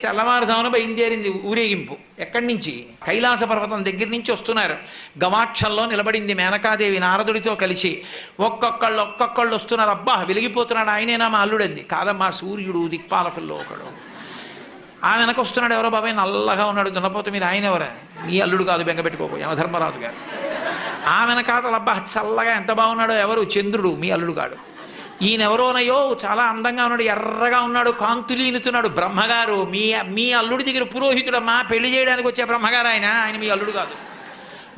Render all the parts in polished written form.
తెల్లవారుజామున బయలుదేరింది ఊరేగింపు. ఎక్కడి నుంచి? కైలాస పర్వతం దగ్గర నుంచి వస్తున్నారు. గవాక్షంలో నిలబడింది మేనకాదేవి నారదుడితో కలిసి. ఒక్కొక్కళ్ళు వస్తున్నారు. అబ్బా వెలిగిపోతున్నాడు, ఆయనేనా మా అల్లుడంది. కాదమ్మా, సూర్యుడు దిక్పాలకుల్లో ఒకడు. ఆ వెనక వస్తున్నాడు. ఎవరో బాబాయ్ నల్లగా ఉన్నాడు దున్నపోత మీద, ఆయన ఎవరా? నీ అల్లుడు కాదు, బెంగపెట్టుకోకు, యమధర్మరాజు గారు. ఆ వెనకాతలు అబ్బా చల్లగా ఎంత బాగున్నాడో, ఎవరు? చంద్రుడు, మీ అల్లుడు కాడు. ఈయనెవరోనయో చాలా అందంగా ఉన్నాడు, ఎర్రగా ఉన్నాడు, కాంతులీనుతున్నాడు, బ్రహ్మగారు. మీ అల్లుడి దగ్గర పురోహితుడమ్మా, పెళ్లి చేయడానికి వచ్చే బ్రహ్మగారు ఆయన మీ అల్లుడు కాదు.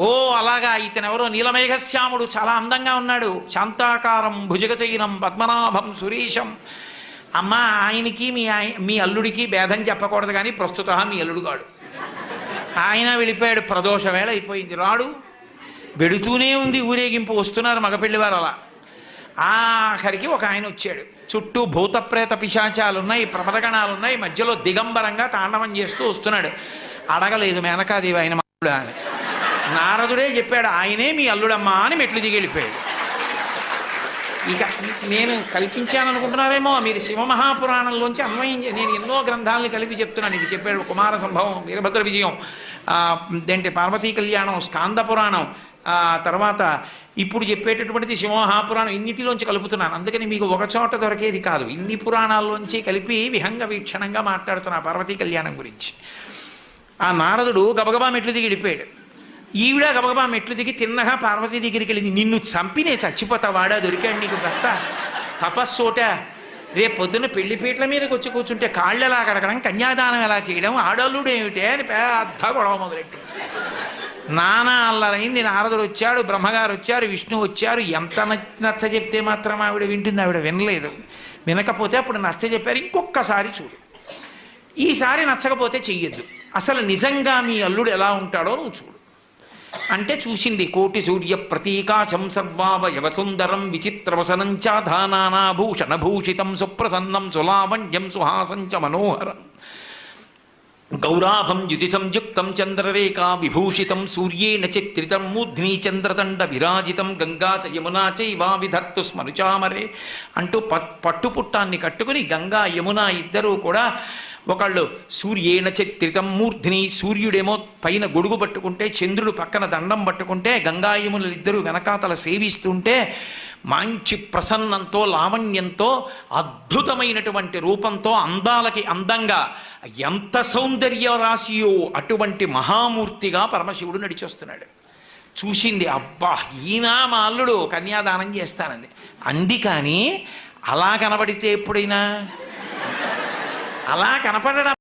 ఓ అలాగా, ఇతనెవరో నీలమేఘశ్యాముడు, చాలా అందంగా ఉన్నాడు, శాంతాకారం భుజగచైనం పద్మనాభం సురీశం. అమ్మ, ఆయనకి మీ అల్లుడికి భేదం చెప్పకూడదు, కానీ ప్రస్తుత మీ అల్లుడు కాడు. ఆయన వెళ్ళిపోయాడు. ప్రదోష వేళ అయిపోయింది, రాడు. వెడుతూనే ఉంది ఊరేగింపు. వస్తున్నారు మగపెళ్లివారు. అలా ఆఖరికి ఒక ఆయన వచ్చాడు. చుట్టూ భూతప్రేత పిశాచాలు ఉన్నాయి, ప్రమదగణాలు ఉన్నాయి, మధ్యలో దిగంబరంగా తాండవం చేస్తూ వస్తున్నాడు. అడగలేదు మేనకాదేవి ఆయన అల్లుడా అని. నారదుడే చెప్పాడు, ఆయనే మీ అల్లుడమ్మా అని మెట్లు దిగి వెళ్ళిపోయాడు. ఇక నేను కల్పించాననుకుంటున్నారేమో మీరు. శివమహాపురాణంలోంచి అన్వయం, నేను ఎన్నో గ్రంథాలను కలిపి చెప్తున్నాను. ఇది చెప్పాడు కుమార సంభవం, వీరభద్ర విజయం, ఏంటి పార్వతీ కళ్యాణం, స్కాంద పురాణం, తర్వాత ఇప్పుడు చెప్పేటటువంటిది శివమహాపురాణం. ఇన్నిటిలోంచి కలుపుతున్నాను. అందుకని మీకు ఒక చోట దొరికేది కాదు, ఇన్ని పురాణాల్లోంచి కలిపి విహంగ వీక్షణంగా మాట్లాడుతున్నా పార్వతీ కళ్యాణం గురించి. ఆ నారదుడు గబగబా మెట్లు దిగి వెళ్ళిపోయాడు. ఈవిడ గబగబా మెట్లు దిగి తిన్నగా పార్వతీ దగ్గరికి వెళ్ళింది. నిన్ను చంపినే చచ్చిపోతా, వాడా దొరికాడు నీకు భర్త, తపస్సోట. రేపు పొద్దున్న పెళ్లిపీటల మీదకి వచ్చి కూర్చుంటే కాళ్ళు ఎలా కడగడం, కన్యాదానం ఎలా చేయడం, ఆడల్లుడు ఏమిటే అని పెద్ద గొడవ మొదలెట్టి నానా అల్లరైంది. నారదుడు వచ్చాడు, బ్రహ్మగారు వచ్చారు, విష్ణు వచ్చారు. ఎంత నచ్చ చెప్తే మాత్రం ఆవిడ వింటుంది? ఆవిడ వినలేదు. వినకపోతే అప్పుడు నచ్చ చెప్పారు, ఇంకొక్కసారి చూడు, ఈసారి నచ్చకపోతే చెయ్యొద్దు, అసలు నిజంగా మీ అల్లుడు ఎలా ఉంటాడో నువ్వు చూడు అంటే చూసింది. కోటి సూర్య ప్రతీకాశం సర్వావయవ సుందరం విచిత్రవసనం చాధానాభూషణభూషితం సుప్రసన్నం సులావణ్యం సుహాసంచ మనోహరం గౌరాభం యుతి సంయుక్తం చంద్రరేఖా విభూషితం సూర్యేణ చిత్రితం మూర్ధ్ని చంద్రదండ విరాజితం గంగా చ యమునా చైవా విధత్తు స్మరుచామరే అంటూ పట్టుపుట్టాన్ని కట్టుకుని గంగా యమున ఇద్దరూ కూడా, ఒకళ్ళు సూర్యేణ చిత్రితం మూర్ధ్ని, సూర్యుడేమో పైన గొడుగు పట్టుకుంటే, చంద్రుడు పక్కన దండం పట్టుకుంటే, గంగా యమునలు ఇద్దరు వెనకాతల సేవిస్తుంటే, మంచి ప్రసన్నంతో లావణ్యంతో అద్భుతమైనటువంటి రూపంతో అందాలకి అందంగా ఎంత సౌందర్య రాశియో అటువంటి మహామూర్తిగా పరమశివుడు నడిచొస్తున్నాడు. చూసింది, అబ్బా ఈయన మా అల్లుడు, కన్యాదానం చేస్తానంది. అంది. కానీ అలా కనబడితే ఎప్పుడైనా అలా కనపడడం